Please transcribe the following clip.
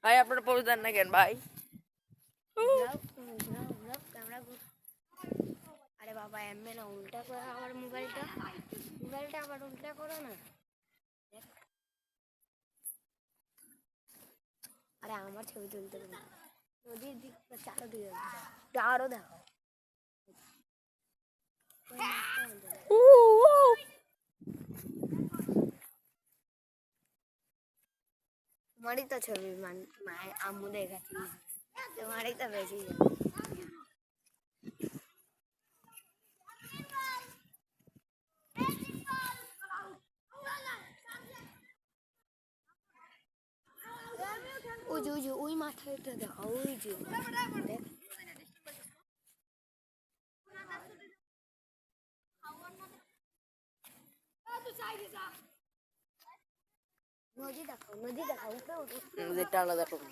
ভাই আপনারা পোজ দেন না কেন ভাই? আরে বাবা এমনি না উল্টা করো আমার মোবাইলটা আবার উল্টা করো না। আরে আমার ছবি তুলতে পারবো নদীর দিক চারো দিকে আরো দেখো তোমারই তো ছবি মায়ের আম্মু দেখাচ্ছি তোমারই তো বেশি ওই যে ওই মাথাটা দেখো ওই যে দেখ নদী দেখো উপরে নদীটা আলাদা রকম।